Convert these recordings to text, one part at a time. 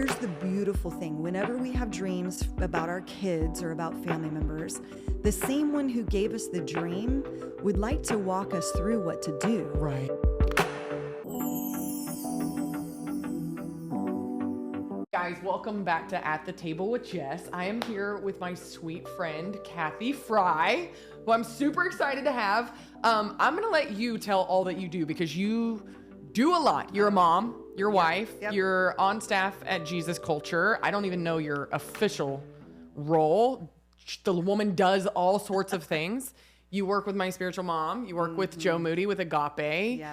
Here's the beautiful thing. Whenever we have dreams about our kids or about family members, the same one who gave us the dream would like to walk us through what to do. Right. Guys, welcome back to At the Table with Jess. I am here with my sweet friend, Kathi Frye, who I'm super excited to have. I'm going to let you tell all that you do because you do a lot. You're a mom, you're a wife, you're on staff at Jesus Culture. I don't even know your official role. The woman does all sorts of things. You work with my spiritual mom. You work with Joe Moody with Agape.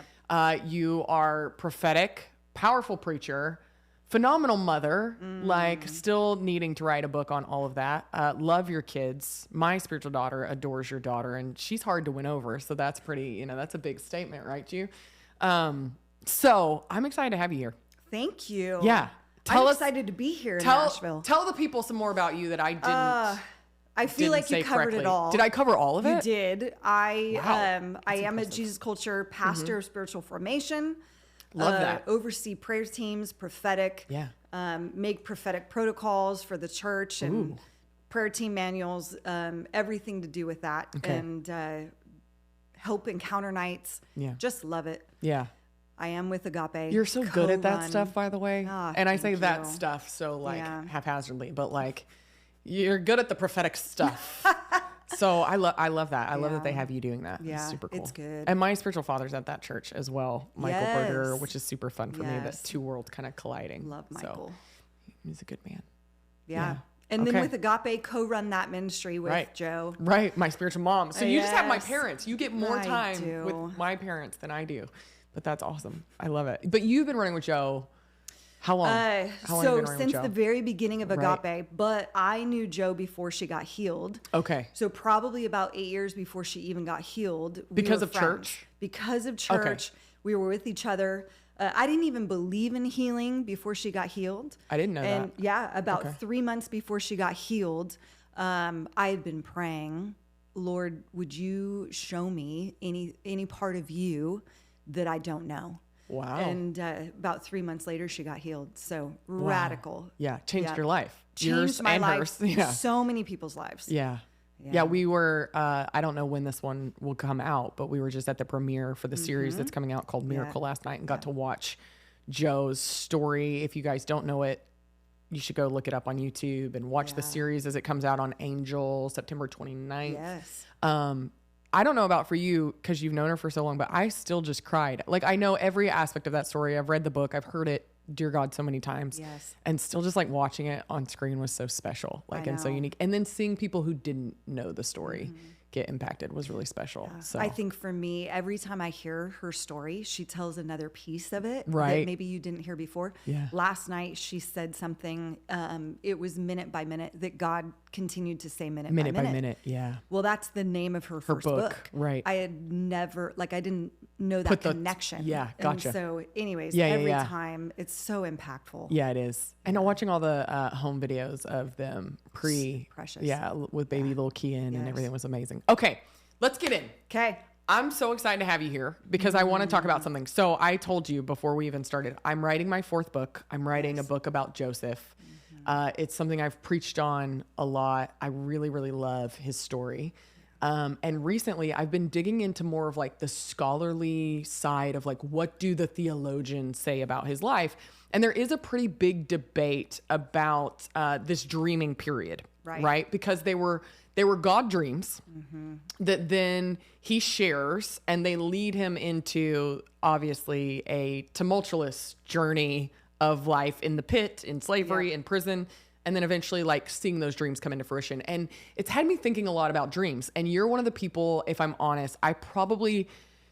You are prophetic, powerful preacher, phenomenal mother, like still needing to write a book on all of that. Love your kids. My spiritual daughter adores your daughter, and she's hard to win over. So that's pretty, that's a big statement, right, you? So I'm excited to have you here. Thank you. Yeah. I'm excited to be here in Nashville. Tell the people some more about you that I didn't. I feel like you covered it all. Did I cover all of it? You did. I am at Jesus Culture, pastor of spiritual formation. Love that. Oversee prayer teams, prophetic. Yeah. Make prophetic protocols for the church and prayer team manuals. Everything to do with that. Okay. And help encounter nights. Yeah. Just love it. Yeah. I am with Agape. You're so good at that stuff, by the way. And I say that you. stuff so haphazardly, but like you're good at the prophetic stuff. So I love that. I love that they have you doing that. Yeah, it's super cool. It's good. And my spiritual father's at that church as well, Michael Berger, which is super fun for me. That two worlds kind of colliding. Love Michael. So, he's a good man. Yeah. And then with Agape, co-run that ministry with Joe. Right, my spiritual mom. So you just have my parents. You get more time with my parents than I do. But that's awesome. I love it. But you've been running with Joe. How long? How long have you been running since with Joe? The very beginning of Agape, but I knew Joe before she got healed. Okay. So probably about 8 years before she even got healed. Because of church? Because of church. Okay. We were with each other. I didn't even believe in healing before she got healed. I didn't know that. And yeah, about 3 months before she got healed, I had been praying, Lord, would you show me any part of you that I don't know? Wow. And about 3 months later, she got healed. So radical. Yeah. Changed your life. Changed my life. Yeah. So many people's lives. Yeah. Yeah. We were, I don't know when this one will come out, but we were just at the premiere for the series that's coming out called Miracle last night and got to watch Joe's story. If you guys don't know it, you should go look it up on YouTube and watch the series as it comes out on Angel, September 29th. Yes. I don't know about for you because you've known her for so long, but I still just cried. Like I know every aspect of that story. I've read the book. I've heard it, dear God, so many times. Yes. And still just like watching it on screen was so special, like and so unique. And then seeing people who didn't know the story get impacted was really special. Yeah. So I think for me, every time I hear her story, she tells another piece of it that maybe you didn't hear before. Yeah. Last night she said something, it was minute by minute that God continued to say minute by minute. Yeah. Well, that's the name of her first book. Right. I had never, I didn't know that connection. Yeah. Gotcha. And so anyways, every time it's so impactful. Yeah, it is. And watching all the home videos of them precious. Yeah. With baby little Kian and everything was amazing. Okay. Let's get in. Okay. I'm so excited to have you here because I want to talk about something. So I told you before we even started, I'm writing my fourth book. I'm writing a book about Joseph. It's something I've preached on a lot. I really, really love his story. And recently I've been digging into more of like the scholarly side of like, what do the theologians say about his life? And there is a pretty big debate about this dreaming period, right? Because they were God dreams that then he shares and they lead him into obviously a tumultuous journey of life in the pit, in slavery, in prison, and then eventually like seeing those dreams come into fruition. And it's had me thinking a lot about dreams. And you're one of the people, if I'm honest,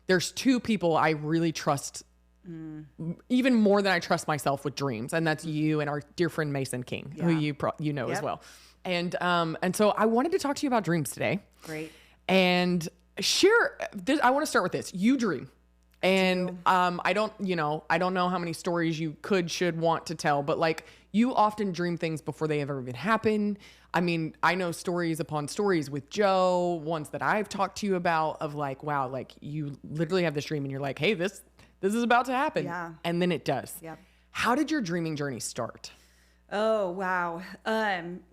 there's two people I really trust even more than I trust myself with dreams. And that's you and our dear friend Mason King, who you know as well. And so I wanted to talk to you about dreams today. Great. And share this. I want to start with this. You dream. And I don't know how many stories you should want to tell, but like you often dream things before they ever even happen. I mean, I know stories upon stories with Joe, ones that I've talked to you about of like, wow, like you literally have this dream and you're like, hey, this is about to happen. Yeah. And then it does. Yep. How did your dreaming journey start? Oh, wow.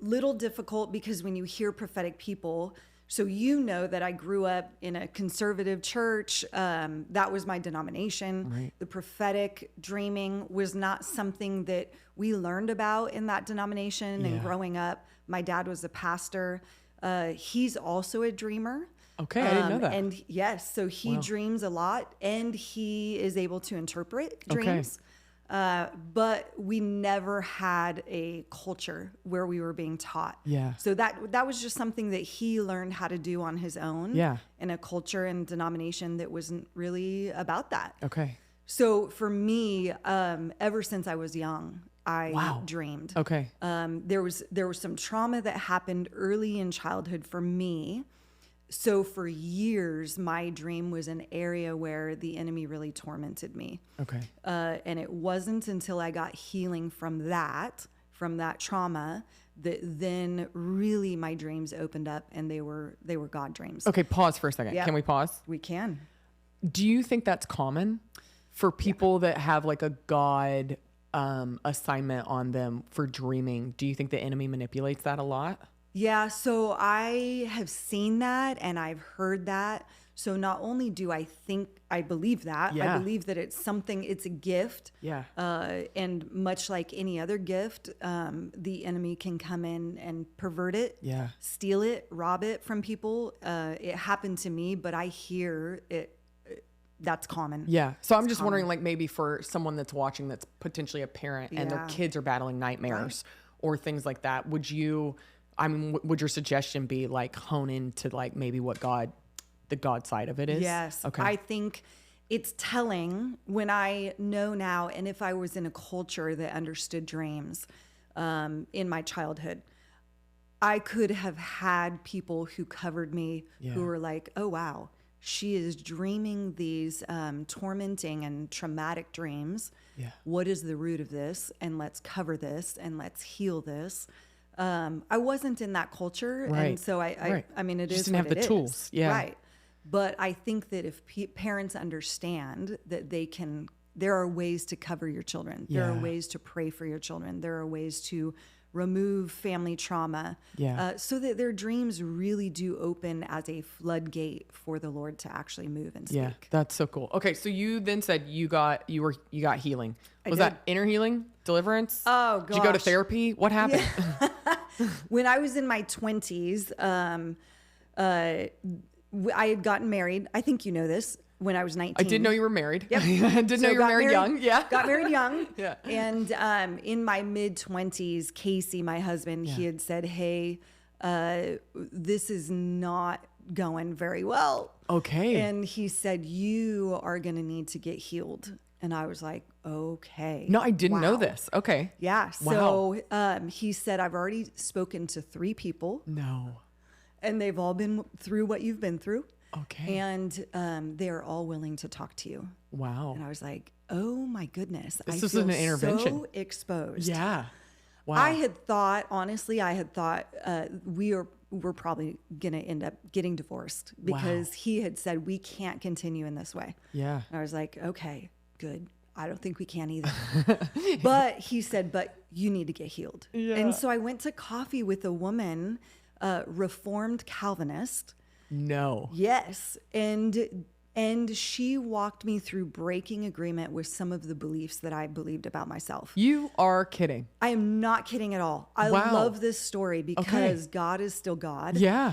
Little difficult because when you hear prophetic people, so you know that I grew up in a conservative church. That was my denomination. Right. The prophetic dreaming was not something that we learned about in that denomination. And Yeah. growing up, my dad was a pastor. He's also a dreamer. Okay, I didn't know that. And yes, so he dreams a lot and he is able to interpret dreams. But we never had a culture where we were being taught. Yeah. So that was just something that he learned how to do on his own. Yeah. In a culture and denomination that wasn't really about that. Okay. So for me, ever since I was young, I dreamed. Okay. There was some trauma that happened early in childhood for me. So for years, my dream was an area where the enemy really tormented me. Okay. And it wasn't until I got healing from that trauma, that then really my dreams opened up and they were God dreams. Okay. Pause for a second. Yeah. Can we pause? We can. Do you think that's common for people that have like a God assignment on them for dreaming? Do you think the enemy manipulates that a lot? Yeah, so I have seen that and I've heard that. So not only do I believe that, I believe that it's a gift. Yeah. And much like any other gift, the enemy can come in and pervert it, steal it, rob it from people. It happened to me, but I hear it. That's common. Yeah. So I'm just wondering, like maybe for someone that's watching that's potentially a parent and their kids are battling nightmares or things like that, would your suggestion be like hone into like maybe what the God side of it is? Yes. Okay. I think it's telling when I know now, and if I was in a culture that understood dreams in my childhood, I could have had people who covered me who were like, oh, wow, she is dreaming these tormenting and traumatic dreams. Yeah. What is the root of this? And let's cover this and let's heal this. I wasn't in that culture. Right. And so I mean, it just is didn't have what the it tools. is. Yeah. Right. But I think that if parents understand that there are ways to cover your children. There are ways to pray for your children. There are ways to remove family trauma so that their dreams really do open as a floodgate for the Lord to actually move and speak. Yeah, that's so cool. Okay, so you then said you got healing. Was that inner healing, deliverance? Oh, gosh. Did you go to therapy? What happened? When I was in my 20s, I had gotten married. I think you know this. When I was 19. I did know you were married. Yep. I did know you were married young. Yeah. Got married young. Yeah. And in my mid-20s, Casey, my husband, he had said, hey, this is not going very well. Okay. And he said, you are going to need to get healed. And I was like, okay. No, I didn't know this. Okay. Yeah. Wow. So he said, I've already spoken to 3 people. No. And they've all been through what you've been through. Okay. And they're all willing to talk to you. Wow. And I was like, oh my goodness. This is an intervention. So exposed. Yeah. Wow. I had thought we're probably going to end up getting divorced because he had said we can't continue in this way. Yeah. And I was like, okay, good. I don't think we can either. But he said, but you need to get healed. Yeah. And so I went to coffee with a woman, Reformed Calvinist. No. Yes. And she walked me through breaking agreement with some of the beliefs that I believed about myself. You are kidding. I am not kidding at all. I love this story because God is still God. Yeah.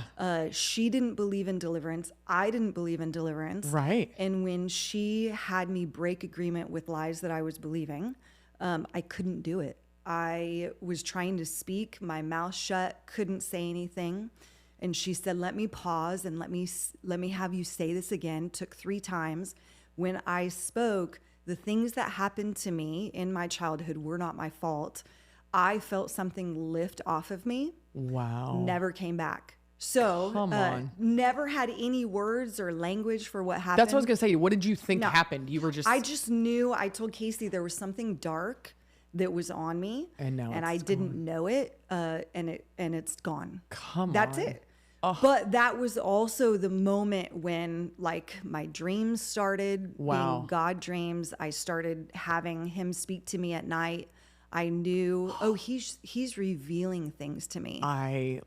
She didn't believe in deliverance. I didn't believe in deliverance. Right. And when she had me break agreement with lies that I was believing, I couldn't do it. I was trying to speak, my mouth shut, couldn't say anything. And she said, let me pause and let me have you say this again. Took 3 times. When I spoke, the things that happened to me in my childhood were not my fault. I felt something lift off of me. Wow. Never came back. So Come on. Never had any words or language for what happened. That's what I was going to say. What did you think happened? You were just... I just knew. I told Casey there was something dark that was on me. And now I didn't know it. And it's gone. Come on. That's it. Oh. But that was also the moment when like my dreams started being God dreams. I started having him speak to me at night. I knew, oh, he's revealing things to me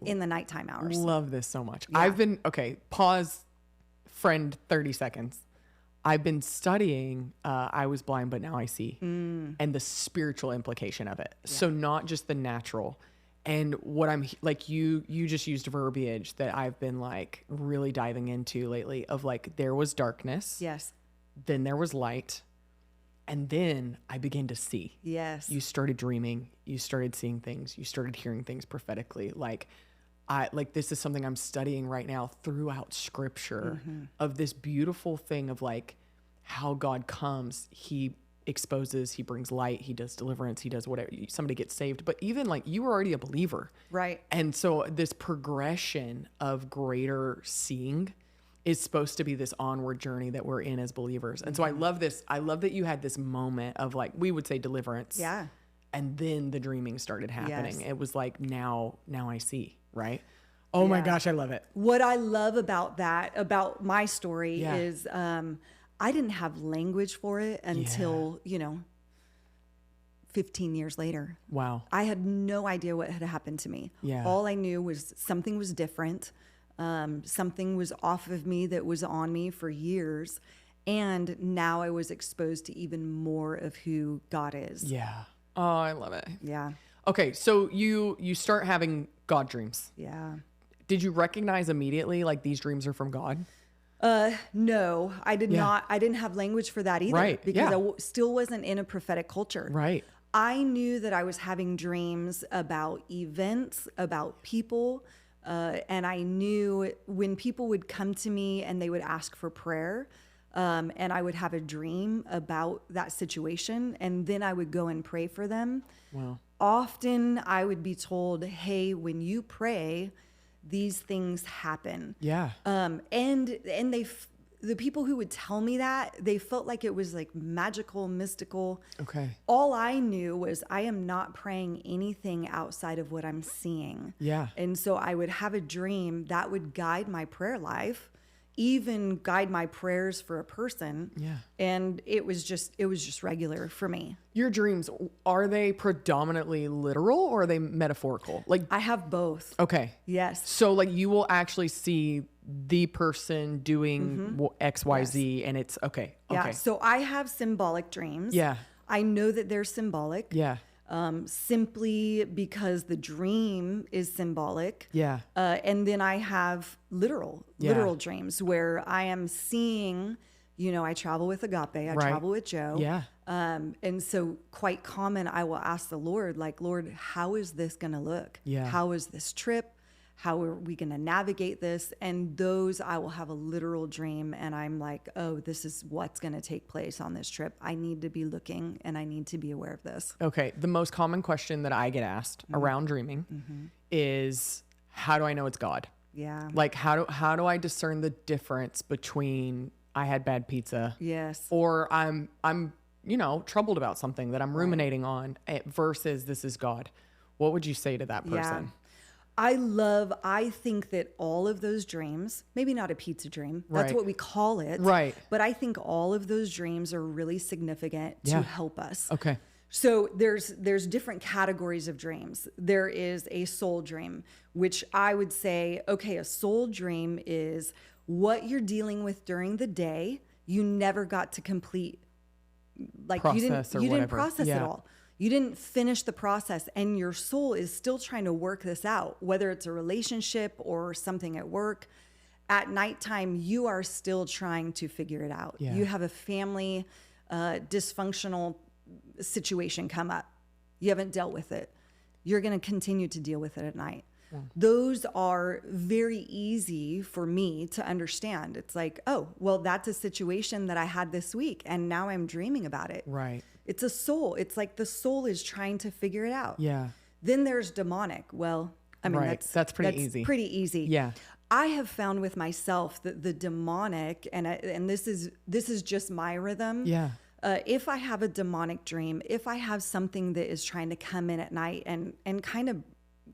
in the nighttime hours. Love this so much. Yeah. Pause, friend, 30 seconds. I've been studying, I was blind, but now I see, and the spiritual implication of it. Yeah. So not just the natural. And what I'm like, you just used verbiage that I've been like really diving into lately of like, there was darkness. Yes. Then there was light. And then I began to see. Yes. You started dreaming. You started seeing things. You started hearing things prophetically. This is something I'm studying right now throughout scripture of this beautiful thing of like how God comes. He exposes, he brings light, he does deliverance, he does whatever, somebody gets saved. But even like you were already a believer. Right. And so this progression of greater seeing is supposed to be this onward journey that we're in as believers. And so I love this. I love that you had this moment of like, we would say deliverance. Yeah. And then the dreaming started happening. Yes. It was like, now I see, right? Oh my gosh, I love it. What I love about that, about my story is I didn't have language for it until, 15 years later. Wow. I had no idea what had happened to me. Yeah. All I knew was something was different. Something was off of me that was on me for years. And now I was exposed to even more of who God is. Yeah. Oh, I love it. Yeah. Okay. So you start having God dreams. Yeah. Did you recognize immediately like these dreams are from God? No, I did not. I didn't have language for that either. Right. Because I still wasn't in a prophetic culture. Right. I knew that I was having dreams about events, about people. And I knew when people would come to me and they would ask for prayer, and I would have a dream about that situation, and then I would go and pray for them. Wow. Often I would be told, hey, when you pray, these things happen. Yeah. And the people who would tell me that, they felt like it was like magical, mystical. Okay. All I knew was I am not praying anything outside of what I'm seeing. Yeah. And so I would have a dream that would guide my prayer life, even guide my prayers for a person. Yeah. And it was just regular for me. Your dreams, are they predominantly literal or are they metaphorical? Like I have both. Okay. Yes. So like you will actually see the person doing X, Y, Z, and it's okay. Yeah. So I have symbolic dreams. Yeah. I know that they're symbolic. Yeah. Simply because the dream is symbolic. Yeah. And then I have literal dreams where I am seeing, I travel with Agape, I travel with Joe. Yeah. And so quite common, I will ask the Lord, like, Lord, how is this going to look? Yeah. How is this trip? How are we going to navigate this? And those, I will have a literal dream and I'm like, oh, this is what's going to take place on this trip. I need to be looking and I need to be aware of this. Okay. The most common question that I get asked around dreaming is, how do I know it's God? Yeah. Like, how do I discern the difference between I had bad pizza? Yes. Or I'm troubled about something that I'm ruminating on versus this is God. What would you say to that person? Yeah. I think that all of those dreams, maybe not a pizza dream, that's Right. what we call it. Right. But I think all of those dreams are really significant to help us. Okay. So there's different categories of dreams. There is a soul dream, which I would say, okay, a soul dream is what you're dealing with during the day. You never got to complete, like you didn't process it all. You didn't finish the process and your soul is still trying to work this out, whether it's a relationship or something at work. At nighttime, you are still trying to figure it out. Yeah. You have a family dysfunctional situation come up. You haven't dealt with it. You're going to continue to deal with it at night. Yeah. Those are very easy for me to understand. It's like, oh, well, that's a situation that I had this week and now I'm dreaming about it. Right. It's a soul. It's like the soul is trying to figure it out. Yeah. Then there's demonic. Well, I mean, that's pretty easy. Pretty easy. Yeah. I have found with myself that the demonic, and this is just my rhythm. Yeah. If I have a demonic dream, if I have something that is trying to come in at night and kind of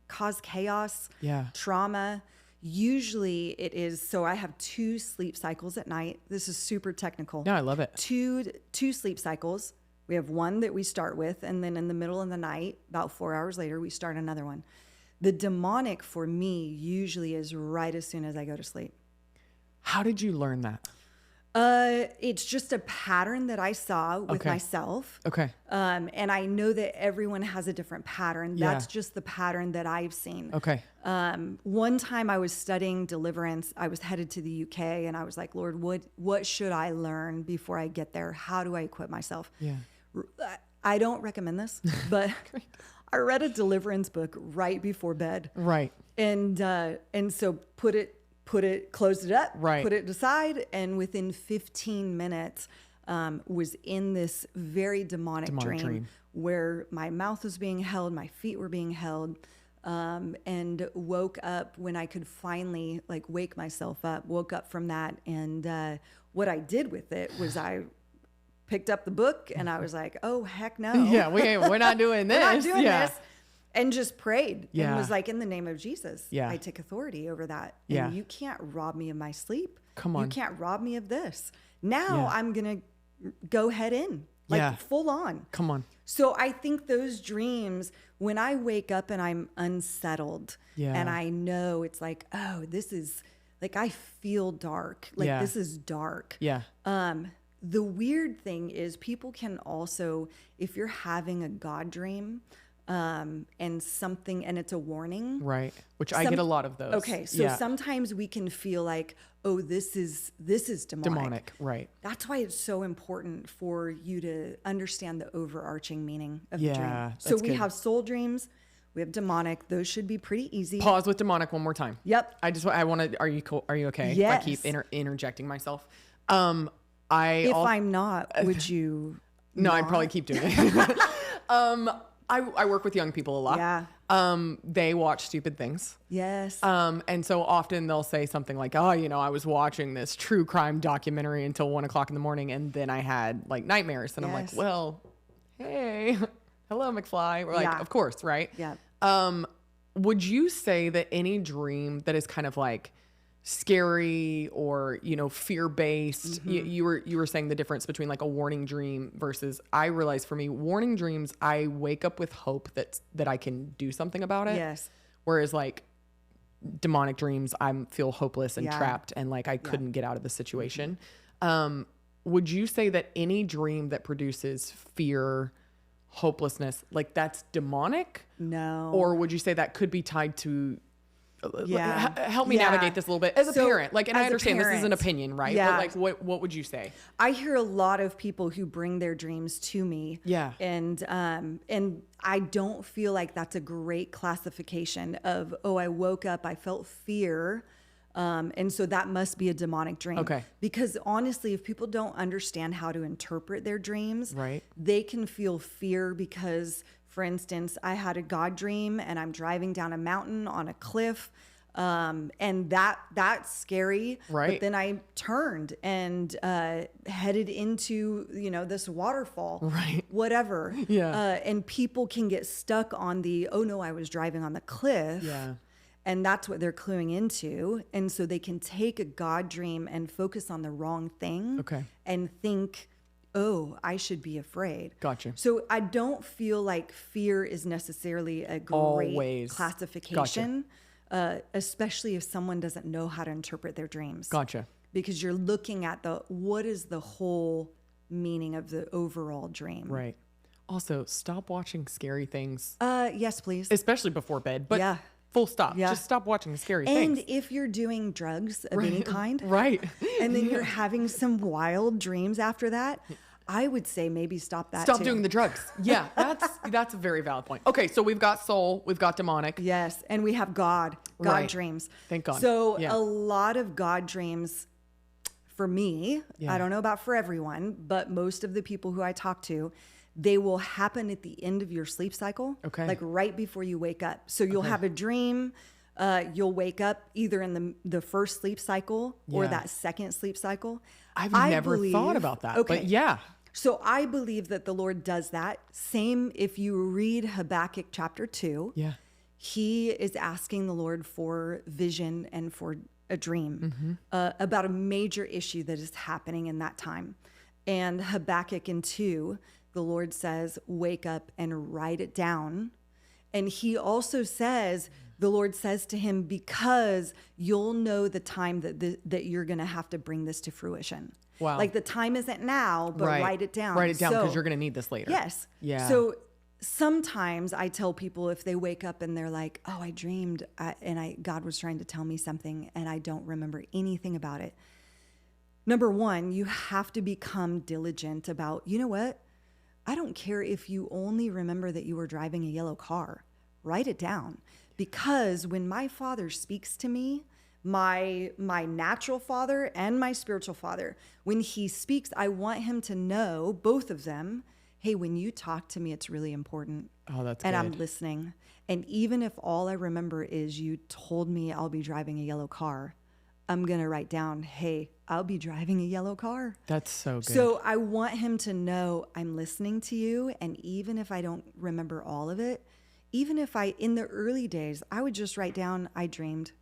cause chaos, trauma, usually it is, so I have 2 sleep cycles at night. This is super technical. Yeah, I love it. Two sleep cycles. We have one that we start with, and then in the middle of the night, about 4 hours later, we start another one. The demonic for me usually is right as soon as I go to sleep. How did you learn that? It's just a pattern that I saw with myself. Okay. And I know that everyone has a different pattern. Yeah. That's just the pattern that I've seen. Okay. One time I was studying deliverance. I was headed to the UK, and I was like, Lord, what should I learn before I get there? How do I equip myself? Yeah. I don't recommend this, but I read a deliverance book right before bed. Right. And so closed it up, right. put it aside, and within 15 minutes was in this very demonic dream where my mouth was being held, my feet were being held, and woke up when I could finally wake myself up, woke up from that. And what I did with it was I picked up the book and I was like, oh, heck no. Yeah, we're not doing this. We're not doing this. And just prayed and was like, in the name of Jesus, I take authority over that. And you can't rob me of my sleep. Come on. You can't rob me of this. Now I'm going to go head in, full on. Come on. So I think those dreams, when I wake up and I'm unsettled and I know it's like, oh, this is I feel dark. This is dark. Yeah. The weird thing is people can also, if you're having a God dream, and it's a warning. Right. Which I get a lot of those. Okay. So sometimes we can feel like, oh, this is demonic. Right. That's why it's so important for you to understand the overarching meaning of the dream. So we have soul dreams. We have demonic. Those should be pretty easy. Pause with demonic one more time. Yep. I want to, are you cool? Are you okay? Yes. I keep interjecting myself. I'm not, would you? No, I'd probably keep doing it. I work with young people a lot. Yeah. They watch stupid things. Yes. And so often they'll say something like, oh, I was watching this true crime documentary until 1 o'clock in the morning. And then I had nightmares. And I'm like, well, hey, hello, McFly. We're like, of course. Right. Yeah. Would you say that any dream that is kind of scary or fear-based, you were saying the difference between a warning dream versus, I realize for me, warning dreams, I wake up with hope that I can do something about it. Yes. Whereas demonic dreams, I feel hopeless and trapped and I couldn't get out of the situation. Would you say that any dream that produces fear, hopelessness, that's demonic? No. Or would you say that could be tied to help me navigate this a little bit as a parent. And I understand this is an opinion, right? Yeah. But what would you say? I hear a lot of people who bring their dreams to me. Yeah. And I don't feel like that's a great classification of, oh, I woke up, I felt fear. And so that must be a demonic dream. Okay. Because honestly, if people don't understand how to interpret their dreams, right, they can feel fear because, for instance, I had a God dream and I'm driving down a mountain on a cliff. And that's scary. Right. But then I turned and headed into, this waterfall. Right. Whatever. Yeah. And people can get stuck on oh no, I was driving on the cliff. Yeah. And that's what they're cluing into. And so they can take a God dream and focus on the wrong thing. Okay. And think, oh, I should be afraid. Gotcha. So I don't feel like fear is necessarily a great classification, especially if someone doesn't know how to interpret their dreams. Gotcha. Because you're looking at what is the whole meaning of the overall dream. Right. Also, stop watching scary things. Yes, please. Especially before bed. But full stop. Yeah. Just stop watching scary things. And if you're doing drugs of any kind, right, and then you're having some wild dreams after that, I would say maybe stop that. Stop doing the drugs. Yeah, that's a very valid point. Okay, so we've got soul, we've got demonic. Yes, and we have God dreams. Thank God. So a lot of God dreams, for me, I don't know about for everyone, but most of the people who I talk to, they will happen at the end of your sleep cycle. Okay. Right before you wake up. So you'll have a dream. You'll wake up either in the first sleep cycle or that second sleep cycle. I've never thought about that. Okay. But yeah. So I believe that the Lord does that. Same if you read Habakkuk chapter 2. Yeah. He is asking the Lord for vision and for a dream about a major issue that is happening in that time. And Habakkuk in 2, the Lord says, wake up and write it down. And he also says, the Lord says to him, because you'll know the time that you're going to have to bring this to fruition. Wow. Like the time isn't now, but write it down. Write it down because you're going to need this later. Yes. Yeah. So sometimes I tell people if they wake up and they're like, oh, I dreamed God was trying to tell me something and I don't remember anything about it. Number one, you have to become diligent about, you know what? I don't care if you only remember that you were driving a yellow car. Write it down. Because when my Father speaks to me, my natural father and my spiritual father, when he speaks, I want him to know, both of them, hey, when you talk to me, it's really important. Oh, that's and good. I'm listening. And even if all I remember is you told me I'll be driving a yellow car, I'm going to write down, hey, I'll be driving a yellow car. That's so good. So I want him to know I'm listening to you. And even if I don't remember all of it, even if in the early days, I would just write down, I dreamed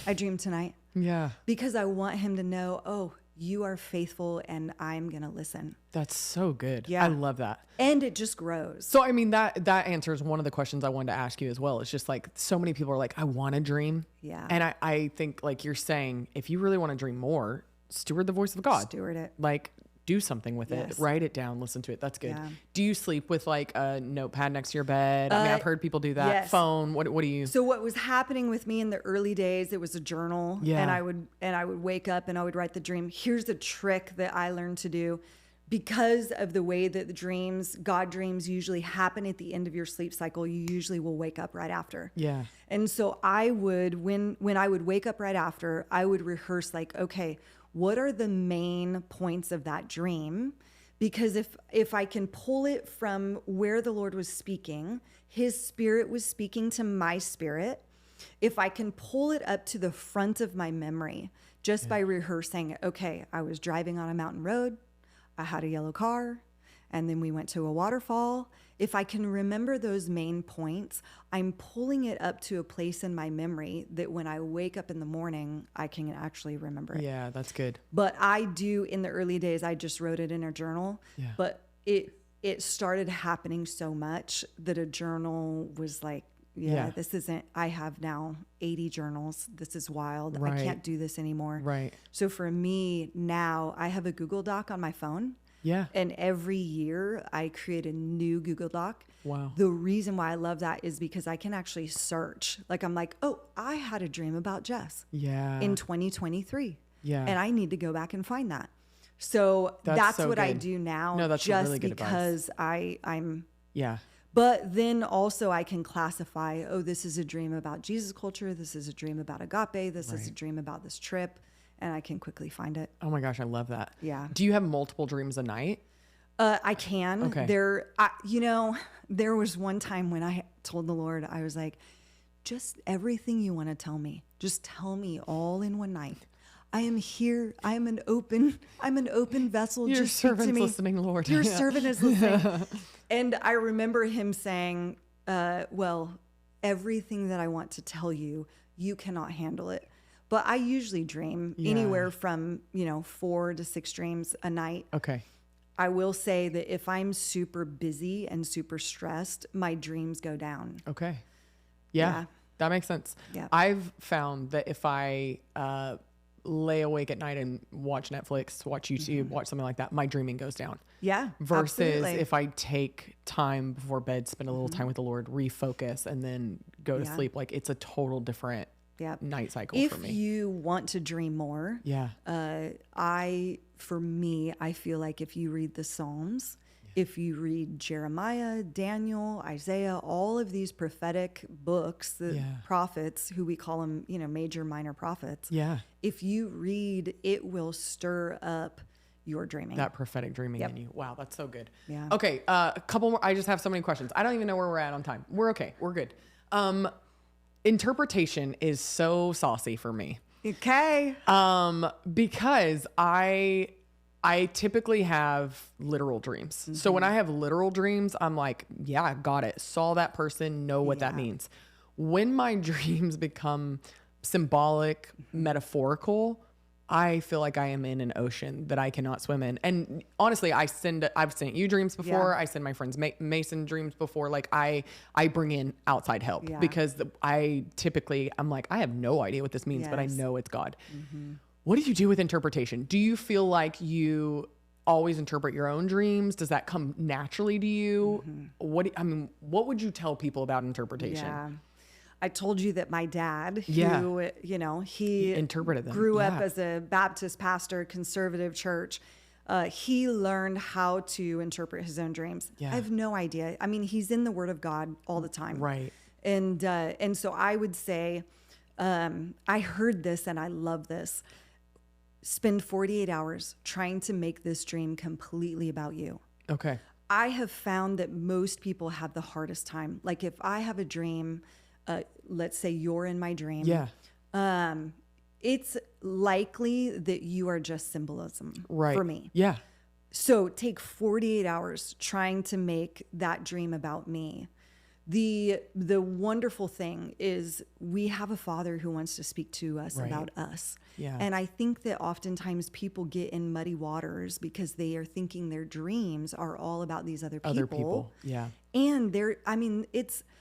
tonight. Yeah. Because I want him to know, oh, you are faithful and I'm going to listen. That's so good. Yeah. I love that. And it just grows. So, I mean, that answers one of the questions I wanted to ask you as well. It's just like, so many people are like, I want to dream. Yeah. And I think like you're saying, if you really want to dream more, steward the voice of God. Steward it. Like, do something with it. Yes. Write it down. Listen to it. That's good. Yeah. Do you sleep with like a notepad next to your bed? I mean, I've heard people do that. yes. Phone. What do you? So what was happening with me in the early days, it was a journal. Yeah. And I would wake up and I would write the dream. Here's the trick that I learned to do. Because of the way that God dreams usually happen at the end of your sleep cycle, you usually will wake up right after. Yeah. And so I would, when I would wake up right after, I would rehearse like, okay, what are the main points of that dream? Because if I can pull it from where the Lord was speaking, his spirit was speaking to my spirit. If I can pull it up to the front of my memory, just by rehearsing, okay, I was driving on a mountain road. I had a yellow car, and then we went to a waterfall. If I can remember those main points, I'm pulling it up to a place in my memory that when I wake up in the morning, I can actually remember it. Yeah, that's good. But I do, in the early days, I just wrote it in a journal. Yeah. But it started happening so much that a journal was like, this isn't, I have now 80 journals. This is wild. Right. I can't do this anymore. Right. So for me now, I have a Google Doc on my phone. Yeah. And every year I create a new Google Doc. Wow. The reason why I love that is because I can actually search. Like I'm like, oh, I had a dream about Jess in 2023. Yeah. And I need to go back and find that. So that's so what I good. do now. No, that's just really good because advice. I'm. Yeah. But then also I can classify, oh, this is a dream about Jesus culture. This is a dream about Agape. This is a dream about this trip. And I can quickly find it. Oh my gosh, I love that. Yeah. Do you have multiple dreams a night? I can. Okay. There was one time when I told the Lord, I was like, just everything you want to tell me, just tell me all in one night. I am here. I'm an open vessel. Your just speak to servant's me. listening, Lord. Your servant is listening. And I remember him saying, well, everything that I want to tell you, you cannot handle it. But I usually dream anywhere from, 4 to 6 dreams a night. Okay. I will say that if I'm super busy and super stressed, my dreams go down. Okay. Yeah. That makes sense. Yeah. I've found that if I lay awake at night and watch Netflix, watch YouTube, watch something like that, my dreaming goes down. Yeah. Versus absolutely. if I take time before bed, spend a little time with the Lord, refocus, and then go to sleep, like it's a total different night cycle for me. If you want to dream more, I feel like if you read the Psalms, if you read Jeremiah, Daniel, Isaiah, all of these prophetic books, the prophets, who we call them, major, minor prophets. Yeah. If you read, it will stir up your dreaming. That prophetic dreaming in you. Wow, that's so good. Yeah. Okay, a couple more. I just have so many questions. I don't even know where we're at on time. We're okay. We're good. Interpretation is so saucy for me. Okay. Because I typically have literal dreams. So when I have literal dreams, I'm like, yeah, I got it. Saw that person, know what that means. When my dreams become symbolic, metaphorical, I feel like I am in an ocean that I cannot swim in. And honestly, I've sent you dreams before. Yeah. I send my friends Mason dreams before. Like I bring in outside help Yeah. because I'm like, I have no idea what this means, but I Yes. know it's God. What do you do with interpretation? Do you feel like you always interpret your own dreams? Does that come naturally to you? What would you tell people about interpretation? Yeah. I told you that my dad, who, Yeah. he interpreted them. grew up Yeah. as a Baptist pastor, conservative church. He learned how to interpret his own dreams. Yeah. I have no idea. I mean, he's in the Word of God all the time. Right. And so I would say, I heard this and I love this. Spend 48 hours trying to make this dream completely about you. Okay. I have found that most people have the hardest time. Like if I have a dream, let's say you're in my dream. Yeah. It's likely that you are just symbolism for me. Yeah. So take 48 hours trying to make that dream about me. The wonderful thing is we have a Father who wants to speak to us about us. Yeah. And I think that oftentimes people get in muddy waters because they are thinking their dreams are all about these other people. Yeah. And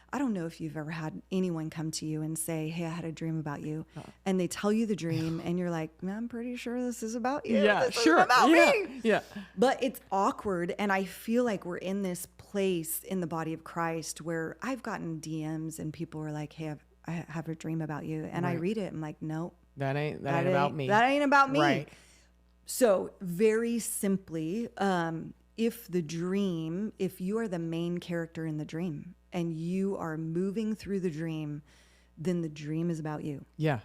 I don't know if you've ever had anyone come to you and say, hey, I had a dream about you. And they tell you the dream and you're like, I'm pretty sure this is about you. Yeah. This Sure. is about me. Yeah. But it's awkward. And I feel like we're in this place in the body of Christ where I've gotten DMs and people are like, hey, I have a dream about you. And I read it. I'm like, nope. That ain't about me. That ain't about me. Right. So very simply, if you are the main character in the dream and you are moving through the dream, then the dream is about you. Yeah.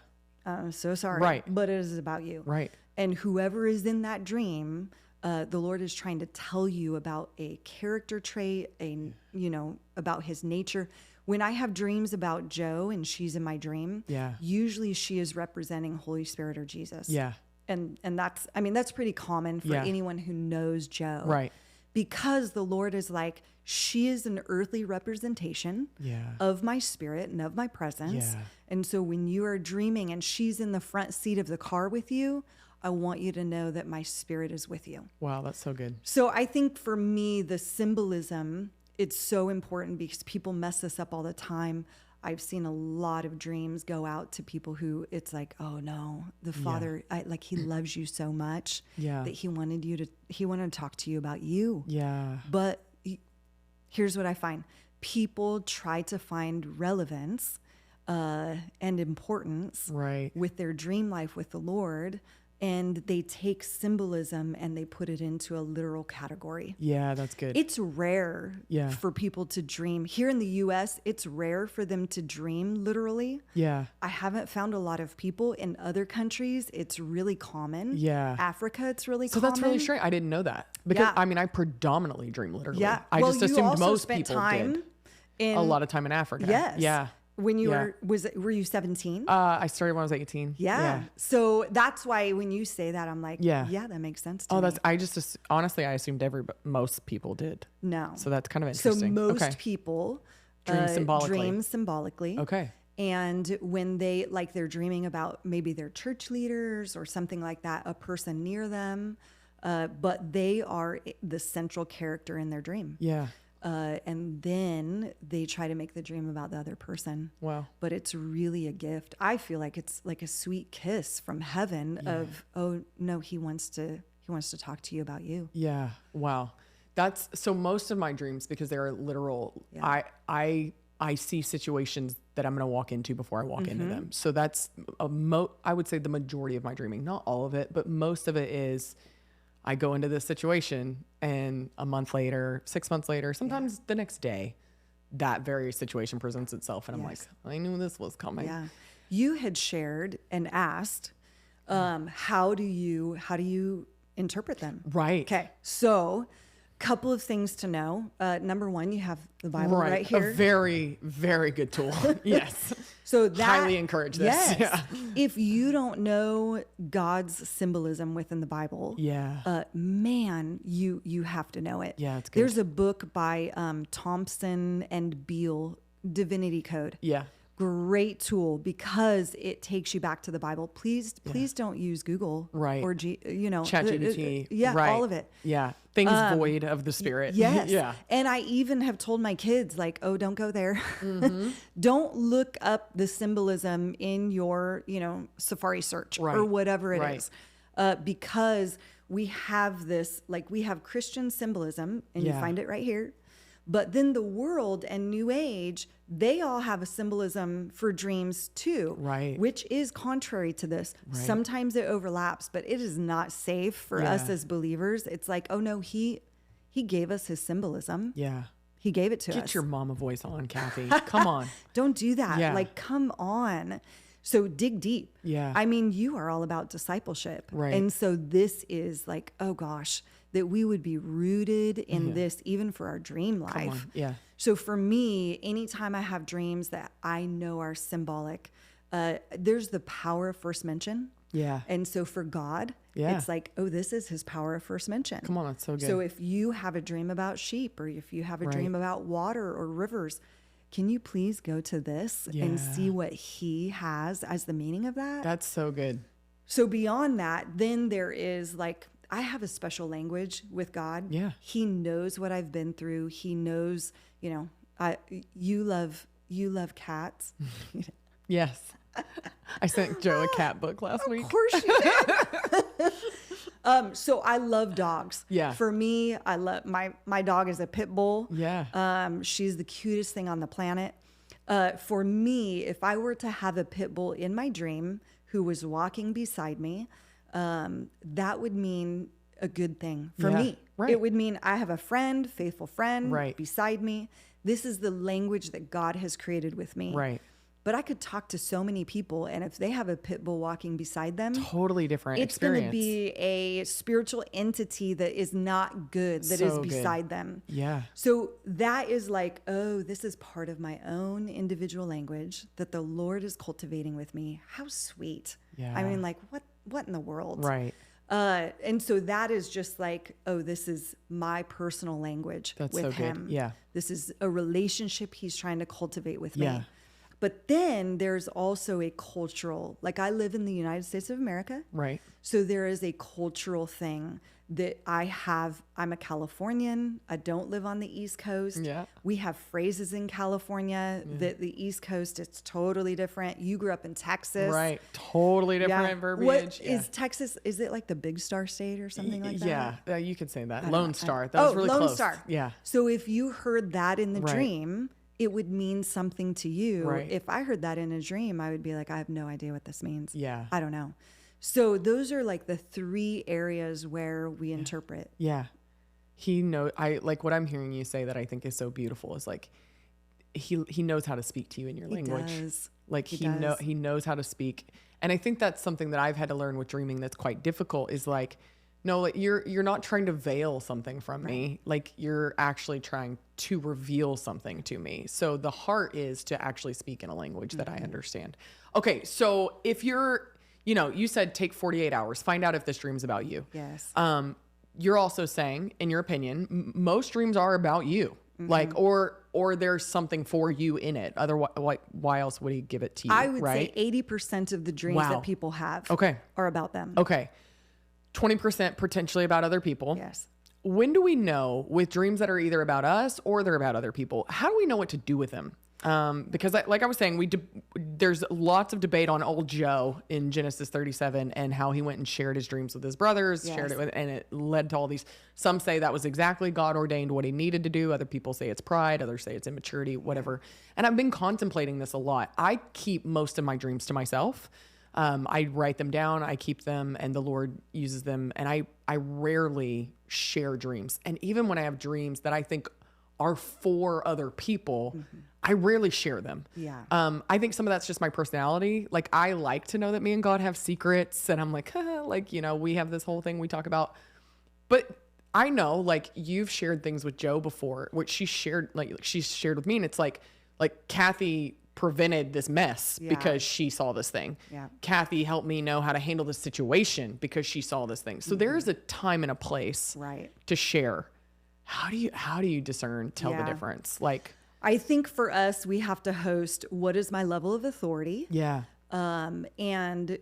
I'm so sorry. Right. But it is about you. Right. And whoever is in that dream, the Lord is trying to tell you about a character trait, about his nature. When I have dreams about Joe and she's in my dream, usually she is representing Holy Spirit or Jesus. Yeah. And that's pretty common for anyone who knows Joe. Right. Because the Lord is like, she is an earthly representation of my spirit and of my presence. Yeah. And so when you are dreaming and she's in the front seat of the car with you, I want you to know that my spirit is with you. Wow, that's so good. So I think for me, the symbolism, it's so important because people mess this up all the time. I've seen a lot of dreams go out to people who it's like, oh no, the Father, he loves you so much that he wanted to talk to you about you. Yeah. But here's what I find. People try to find relevance and importance with their dream life with the Lord. And they take symbolism and they put it into a literal category. Yeah, that's good. It's rare for people to dream. Here in the US, it's rare for them to dream literally. Yeah. I haven't found a lot of people. In other countries, it's really common. Yeah. Africa, it's really So common. that's really strange. I didn't know that. Because, I predominantly dream literally. Yeah. I just assumed you also most spent people time did. A lot of time in Africa. Yes. Yeah. When you were you 17? I started when I was 18. Yeah. So that's why when you say that, I'm like, yeah, that makes sense to me. Honestly, I assumed most people did. No. So that's kind of interesting. So most people dream symbolically. Okay. And when they're dreaming about maybe their church leaders or something like that, a person near them, but they are the central character in their dream. Yeah. And then they try to make the dream about the other person. Wow. But it's really a gift. I feel like it's like a sweet kiss from heaven of, oh no, he wants to talk to you about you. Yeah. Wow. That's so most of my dreams, because they're literal, I see situations that I'm going to walk into before I walk into them. So that's I would say the majority of my dreaming, not all of it, but most of it is I go into this situation and a month later, 6 months later, sometimes the next day, that very situation presents itself. And I'm like, I knew this was coming. Yeah. You had shared and asked, how do you interpret them? Right. Okay. So couple of things to know. Number one, you have the Bible right here. A very, very good tool. Yes. So that highly encourage this. Yes. Yeah. If you don't know God's symbolism within the Bible, man, you have to know it. Yeah, it's good. There's a book by Thompson and Beale, Divinity Code. Yeah. Great tool because it takes you back to the Bible. Please don't use Google or ChatGPT. all of it. Yeah. Things void of the Spirit. Yes. Yeah. And I even have told my kids, like, oh, don't go there. Mm-hmm. Don't look up the symbolism in your, Safari search or whatever it is. Because we have this, like, we have Christian symbolism, and you find it right here. But then the world and New Age, they all have a symbolism for dreams too, right? Which is contrary to this. Right. Sometimes it overlaps, but it is not safe for us as believers. It's like, oh no, he gave us his symbolism. Yeah. He gave it to us. Get your mama voice on, Kathi. Come on. Don't do that. Yeah. Like, come on. So dig deep. Yeah. I mean, you are all about discipleship. Right. And so this is like, oh gosh, that we would be rooted in this even for our dream life. Yeah. So for me, anytime I have dreams that I know are symbolic, there's the power of first mention. Yeah. And so for God, it's like, oh, this is his power of first mention. Come on, that's so good. So if you have a dream about sheep, or if you have a dream about water or rivers, can you please go to this and see what he has as the meaning of that? That's so good. So beyond that, then there is like, I have a special language with God. Yeah. He knows what I've been through. He knows, you love cats. Yes. I sent Joe a cat book last week. Of course you did. So I love dogs. Yeah. For me, I love my dog is a pit bull. Yeah. She's the cutest thing on the planet. For me, if I were to have a pit bull in my dream who was walking beside me, that would mean a good thing for me. Right. It would mean I have a friend, faithful friend beside me. This is the language that God has created with me. Right. But I could talk to so many people, and if they have a pit bull walking beside them, totally different it's going to be a spiritual entity that is not good, that is beside them. Yeah. So that is like, oh, this is part of my own individual language that the Lord is cultivating with me. How sweet. Yeah. I mean, like, what in the world? Right. And so that is just like, oh, this is my personal language with him. Good. Yeah. This is a relationship he's trying to cultivate with Yeah. me. But then there's also a cultural, like I live in the United States of America. Right. So there is a cultural thing that I have. I'm a Californian. I don't live on the East Coast. Yeah. We have phrases in California that the East Coast, it's totally different. You grew up in Texas. Right. Totally different verbiage. What is Texas? Is it like the Big Star State or something like that? Yeah. You could say that. Lone Star. That was really Lone close. Star. Yeah. So if you heard that in the dream, it would mean something to you. Right. If I heard that in a dream, I would be like, I have no idea what this means. Yeah. I don't know. So those are like the three areas where we interpret. Yeah. He knows. I like what I'm hearing you say that I think is so beautiful is like, he knows how to speak to you in your language. Does. Like he knows how to speak. And I think that's something that I've had to learn with dreaming that's quite difficult is like, no, like you're not trying to veil something from me. Like you're actually trying to reveal something to me. So the heart is to actually speak in a language that I understand. Okay. So if you're, you said take 48 hours, find out if this dream's about you. Yes. You're also saying, in your opinion, most dreams are about you. Like, or there's something for you in it. Otherwise, why else would he give it to you? I would say 80% of the dreams that people have are about them. Okay. 20% potentially about other people. Yes. When do we know with dreams that are either about us or they're about other people? How do we know what to do with them? Because like I was saying, there's lots of debate on old Joe in Genesis 37 and how he went and shared his dreams with his brothers, shared it with, and it led to all these. Some say that was exactly God ordained what he needed to do. Other people say it's pride. Others say it's immaturity, whatever. And I've been contemplating this a lot. I keep most of my dreams to myself. I write them down, I keep them, and the Lord uses them. And I rarely share dreams. And even when I have dreams that I think are for other people, I rarely share them. Yeah. I think some of that's just my personality. Like I like to know that me and God have secrets, and I'm like, we have this whole thing we talk about. But I know, like you've shared things with Joe before, which she's shared with me, and it's like Kathi prevented this mess because she saw this thing. Yeah. Kathi helped me know how to handle this situation because she saw this thing. So there's a time and a place to share. How do you discern, tell the difference? Like, I think for us, we have to host, what is my level of authority? Yeah. And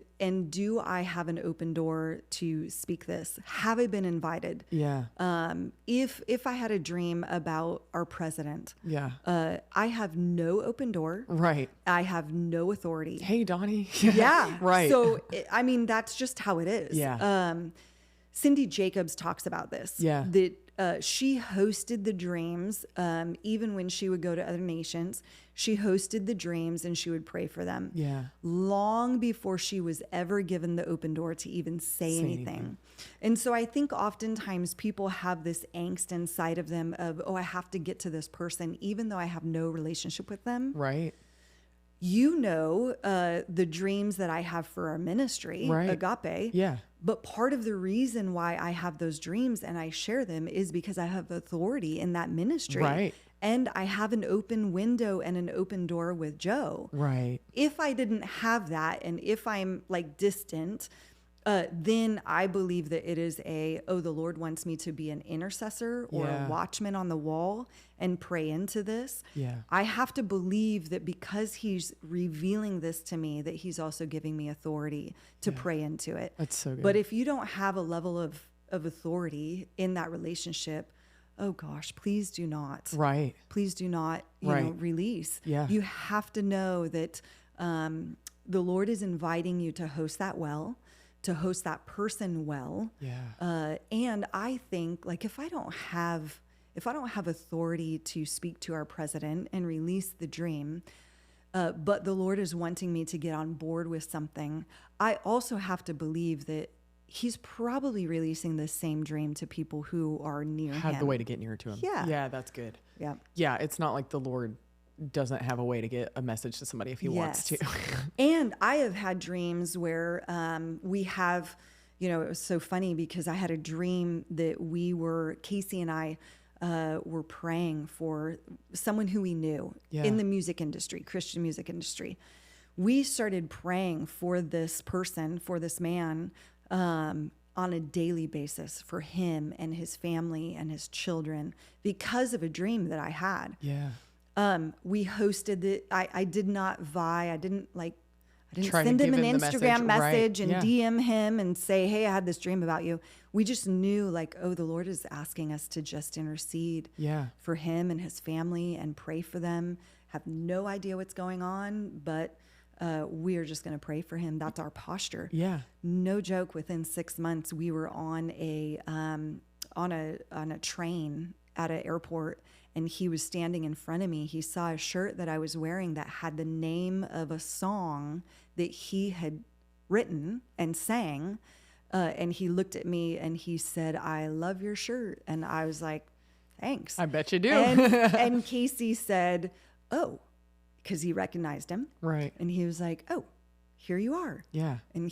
do I have an open door to speak this? Have I been invited? Yeah. If I had a dream about our president, Yeah. I have no open door. Right. I have no authority. Hey, Donnie. Yeah. Right. So, I mean, that's just how it is. Yeah. Cindy Jacobs talks about this. Yeah. That she hosted the dreams, even when she would go to other nations. She hosted the dreams and she would pray for them. Yeah. Long before she was ever given the open door to even say anything. And so I think oftentimes people have this angst inside of them of, oh, I have to get to this person, even though I have no relationship with them. Right. You know, the dreams that I have for our ministry, Right. Agape. Yeah. But part of the reason why I have those dreams and I share them is because I have authority in that ministry. Right. And I have an open window and an open door with Joe. Right. If I didn't have that, and if I'm like distant, then I believe that it is the Lord wants me to be an intercessor or Yeah. a watchman on the wall and pray into this. Yeah. I have to believe that because he's revealing this to me, that he's also giving me authority to pray into it. That's so good. But if you don't have a level of authority in that relationship, oh gosh, please do not. Right. Please do not, you know, release. Yeah. You have to know that the Lord is inviting you to host that well, to host that person well. Yeah. And I think, like, if I don't have authority to speak to our president and release the dream, but the Lord is wanting me to get on board with something, I also have to believe that he's probably releasing the same dream to people who are near him. Have the way to get nearer to him. Yeah. Yeah, that's good. Yeah. Yeah, it's not like the Lord doesn't have a way to get a message to somebody if he wants to. And I have had dreams where we have, you know, it was so funny because I had a dream that Casey and I were praying for someone who we knew in the music industry, Christian music industry. We started praying for this person, for this man, on a daily basis for him and his family and his children because of a dream that I had. Yeah. We hosted it. I did not vie. I didn't Try to send him give an him the Instagram message Right. and DM him and say, hey, I had this dream about you. We just knew like, oh, the Lord is asking us to just intercede for him and his family and pray for them. Have no idea what's going on, but we are just going to pray for him. That's our posture. Yeah. No joke. Within 6 months, we were on a train at an airport, and he was standing in front of me. He saw a shirt that I was wearing that had the name of a song that he had written and sang. And he looked at me and he said, I love your shirt. And I was like, thanks. I bet you do. And Casey said, oh, because he recognized him. Right. And he was like, oh, here you are. Yeah. And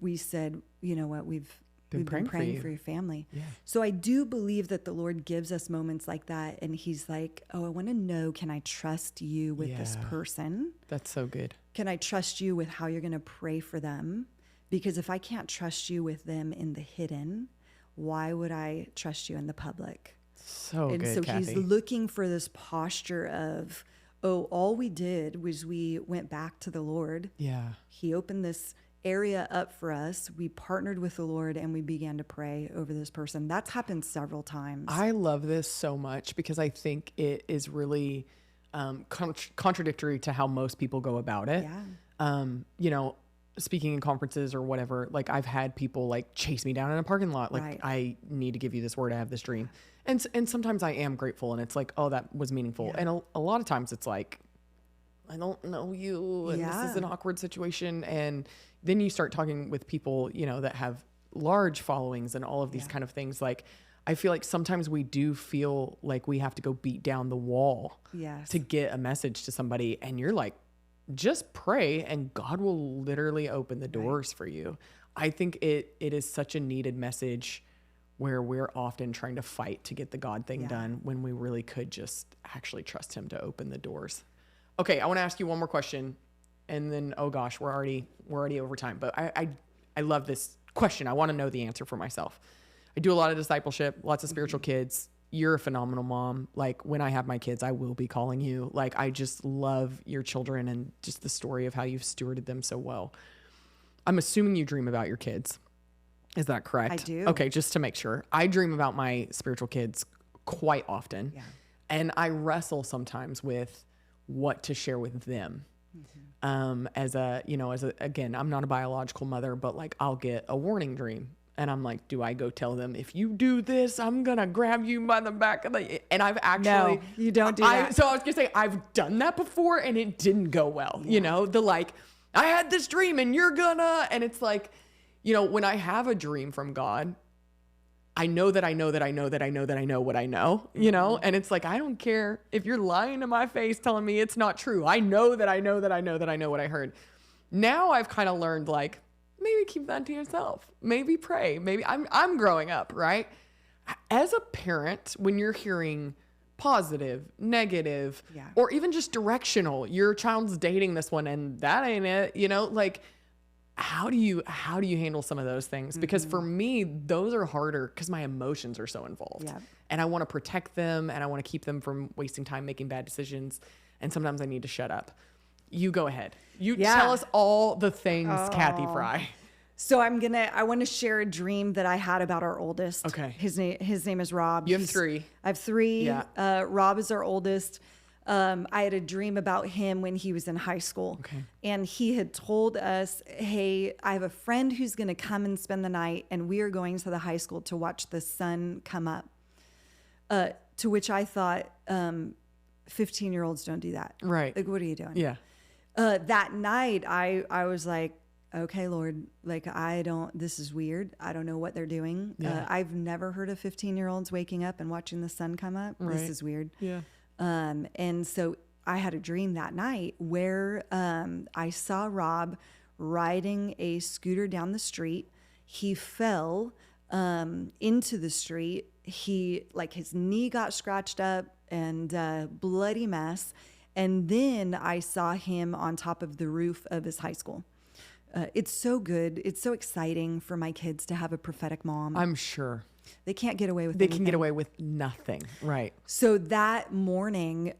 we said, you know what, we've been praying for your family. Yeah. So I do believe that the Lord gives us moments like that. And he's like, oh, I want to know, can I trust you with this person? That's so good. Can I trust you with how you're going to pray for them? Because if I can't trust you with them in the hidden, why would I trust you in the public? So and good, so Kathi. he's looking for this posture of, oh, all we did was we went back to the Lord. Yeah. He opened this area up for us. We partnered with the Lord and we began to pray over this person. That's happened several times. I love this so much because I think it is really contradictory to how most people go about it. Yeah. You know, speaking in conferences or whatever, like I've had people like chase me down in a parking lot. Like, Right. I need to give you this word. I have this dream. And sometimes I am grateful and it's like, oh, that was meaningful. Yeah. And a lot of times it's like, I don't know you and this is an awkward situation. And then you start talking with people, you know, that have large followings and all of these kind of things. Like, I feel like sometimes we do feel like we have to go beat down the wall to get a message to somebody. And you're like, just pray and God will literally open the doors for you. I think it is such a needed message where we're often trying to fight to get the God thing done when we really could just actually trust him to open the doors. Okay. I want to ask you one more question and then, oh gosh, we're already over time, but I love this question. I want to know the answer for myself. I do a lot of discipleship, lots of spiritual kids. you're a phenomenal mom. Like when I have my kids, I will be calling you. Like I just love your children and just the story of how you've stewarded them so well. I'm assuming you dream about your kids. Is that correct? I do. Okay, just to make sure. I dream about my spiritual kids quite often. Yeah. And I wrestle sometimes with what to share with them. Again, I'm not a biological mother, but like I'll get a warning dream. And I'm like, do I go tell them, if you do this, I'm going to grab you by the back of the... And I've actually... No, you don't do that. So I was going to say, I've done that before and it didn't go well. Yeah. You know, the like, I had this dream and you're gonna... And it's like, you know, when I have a dream from God, I know that I know that I know that I know that I know what I know, you know? And it's like, I don't care if you're lying to my face telling me it's not true. I know that I know that I know that I know what I heard. Now I've kind of learned like, maybe keep that to yourself. Maybe pray. Maybe I'm growing up, right? As a parent, when you're hearing positive, negative, or even just directional, your child's dating this one and that ain't it, you know, like how do you handle some of those things? Because for me, those are harder because my emotions are so involved. Yeah. And I want to protect them and I want to keep them from wasting time making bad decisions. And sometimes I need to shut up. You go ahead. You tell us all the things, Kathi Frye. So I want to share a dream that I had about our oldest. Okay. His name is Rob. You have 3. I have 3. Yeah. Rob is our oldest. I had a dream about him when he was in high school. Okay. And he had told us, hey, I have a friend who's going to come and spend the night and we are going to the high school to watch the sun come up. To which I thought, 15-year-olds don't do that. Right. Like, what are you doing? Yeah. That night I was like, okay, Lord, like this is weird. I don't know what they're doing. Yeah. I've never heard of 15-year-olds waking up and watching the sun come up. Right. This is weird. Yeah. And so I had a dream that night where, I saw Rob riding a scooter down the street. He fell, into the street. His knee got scratched up and, bloody mess. And then I saw him on top of the roof of his high school. It's so good. It's so exciting for my kids to have a prophetic mom. I'm sure. They can't get away with They anything. can get away with nothing. Right. So that morning,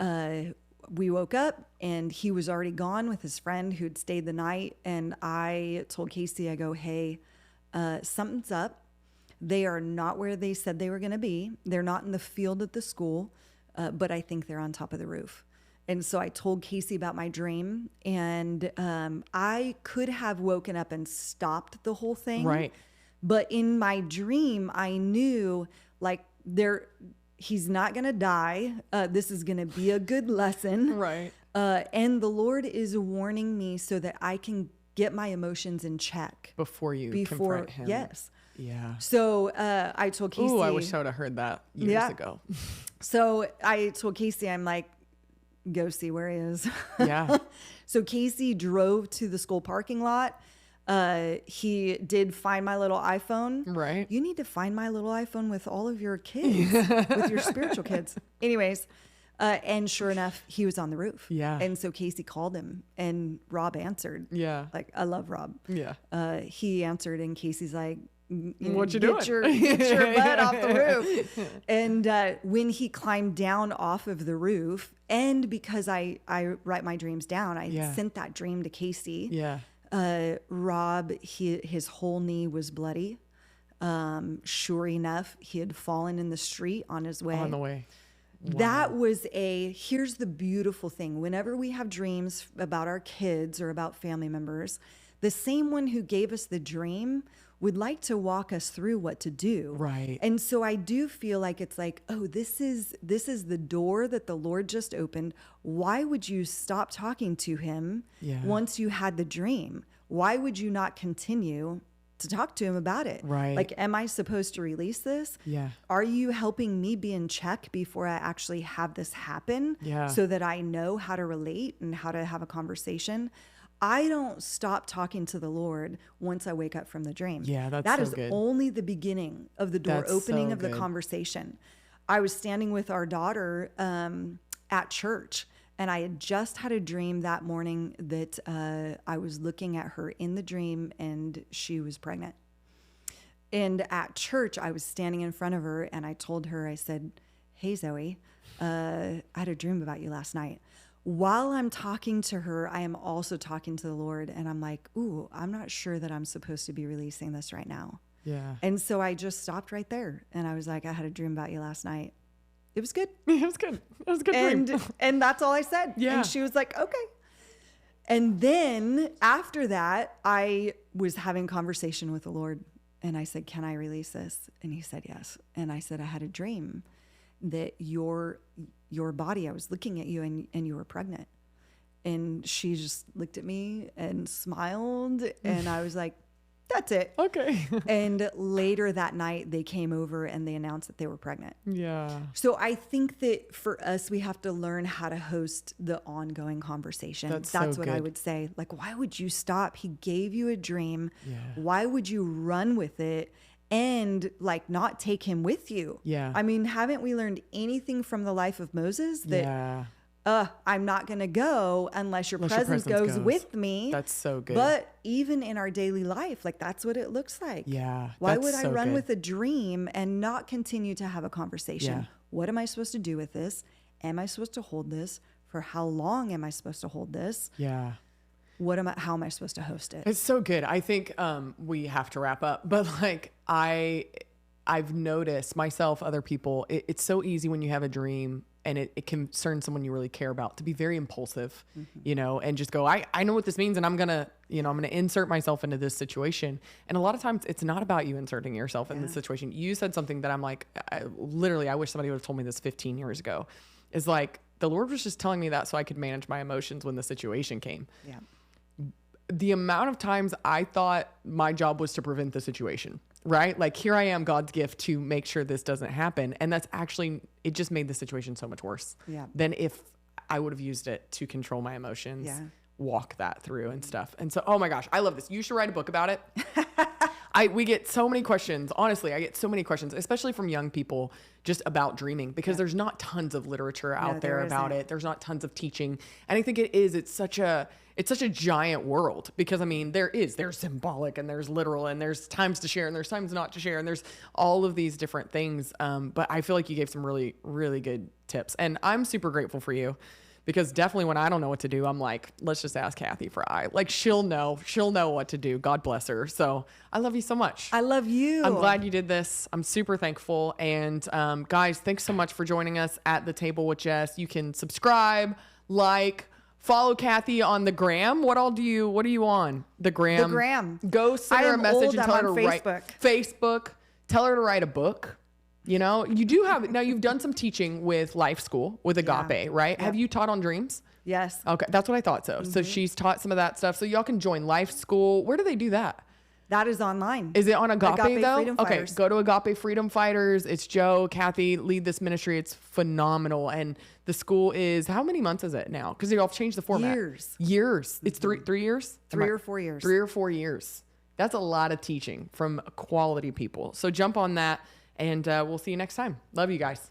we woke up and he was already gone with his friend who'd stayed the night. And I told Casey, I go, hey, something's up. They are not where they said they were going to be. They're not in the field at the school, but I think they're on top of the roof. And so I told Casey about my dream, and I could have woken up and stopped the whole thing. Right. But in my dream, I knew he's not going to die. This is going to be a good lesson. Right. And the Lord is warning me so that I can get my emotions in check. Before confront him. Yes. Yeah. So I told Casey. Ooh, I wish I would have heard that years ago. So I told Casey, I'm like, go see where he is. Yeah. So Casey drove to the school parking lot. He did find my little iPhone. Right. You need to find my little iPhone with all of your kids, with your spiritual kids. Anyways, and sure enough, he was on the roof. Yeah. And so Casey called him and Rob answered. Yeah. Like, I love Rob. Yeah. He answered and Casey's like, what you doing? Get your butt off the roof. And when he climbed down off of the roof, and because I write my dreams down, I sent that dream to Casey. Yeah. Rob, his whole knee was bloody. Sure enough, he had fallen in the street on his way. On the way. Wow. That was here's the beautiful thing. Whenever we have dreams about our kids or about family members, the same one who gave us the dream would like to walk us through what to do. Right. And so I do feel like it's like, oh, this is the door that the Lord just opened. Why would you stop talking to him once you had the dream? Why would you not continue to talk to him about it? Right. Like, am I supposed to release this? Yeah. Are you helping me be in check before I actually have this happen? Yeah. So that I know how to relate and how to have a conversation? I don't stop talking to the Lord once I wake up from the dream. Yeah, that so is good. Only the beginning of the door opening of the conversation. I was standing with our daughter at church, and I had just had a dream that morning that I was looking at her in the dream, and she was pregnant. And at church, I was standing in front of her, and I told her, I said, hey, Zoe, I had a dream about you last night. While I'm talking to her, I am also talking to the Lord. And I'm like, ooh, I'm not sure that I'm supposed to be releasing this right now. Yeah. And so I just stopped right there. And I was like, I had a dream about you last night. It was good. It was good. It was a good dream. And that's all I said. Yeah. And she was like, okay. And then after that, I was having conversation with the Lord. And I said, can I release this? And he said, yes. And I said, I had a dream that your body, I was looking at you and you were pregnant. And she just looked at me and smiled. And I was like, that's it. Okay. And later that night, they came over and they announced that they were pregnant. Yeah. So I think that for us, we have to learn how to host the ongoing conversation. That's so what good. I would say. Like, why would you stop? He gave you a dream. Yeah. Why would you run with it and like not take him with you? Yeah. I mean, haven't we learned anything from the life of Moses that Yeah. I'm not going to go unless your presence goes with me. That's so good. But even in our daily life, like that's what it looks like. Yeah. Why would I run with a dream and not continue to have a conversation? Yeah. What am I supposed to do with this? Am I supposed to hold this? For how long am I supposed to hold this? Yeah. How am I supposed to host it? It's so good. I think we have to wrap up, but like I've noticed myself, other people, it's so easy when you have a dream and it concerns someone you really care about to be very impulsive, you know, and just go, I know what this means and I'm going to insert myself into this situation. And a lot of times it's not about you inserting yourself in the situation. You said something that I'm like, I wish somebody would have told me this 15 years ago. Is like, the Lord was just telling me that so I could manage my emotions when the situation came. Yeah. The amount of times I thought my job was to prevent the situation, right? Like, here I am, God's gift to make sure this doesn't happen. And that's actually, it just made the situation so much worse than if I would have used it to control my emotions, walk that through and stuff. And so, oh my gosh, I love this. You should write a book about it. We get so many questions. Honestly, I get so many questions, especially from young people, just about dreaming, because there's not tons of literature out there about it. There's not tons of teaching. And I think it's such a giant world, because I mean, there's symbolic and there's literal and there's times to share and there's times not to share. And there's all of these different things. But I feel like you gave some really, really good tips, and I'm super grateful for you. Because definitely when I don't know what to do, I'm like, let's just ask Kathi Frye. Like, she'll know what to do. God bless her. So I love you so much. I love you. I'm glad you did this. I'm super thankful. And guys, thanks so much for joining us at the table with Jess. You can subscribe, follow Kathi on the gram. What are you on? The gram. The gram. Go send her a message and tell her to write Facebook. Tell her to write a book. You know, you've done some teaching with Life School with Agape, right? Yep. Have you taught on dreams? Yes. Okay. That's what I thought. So she's taught some of that stuff. So y'all can join Life School. Where do they do that? That is online. Is it on Agape though? Freedom Okay. Fighters. Go to Agape Freedom Fighters. It's Joe, Kathi lead this ministry. It's phenomenal. And the school is, how many months is it now? Because y'all have changed the format. Years. It's 3 years? 3 or 4 years. 3 or 4 years. That's a lot of teaching from quality people. So jump on that. And we'll see you next time. Love you guys.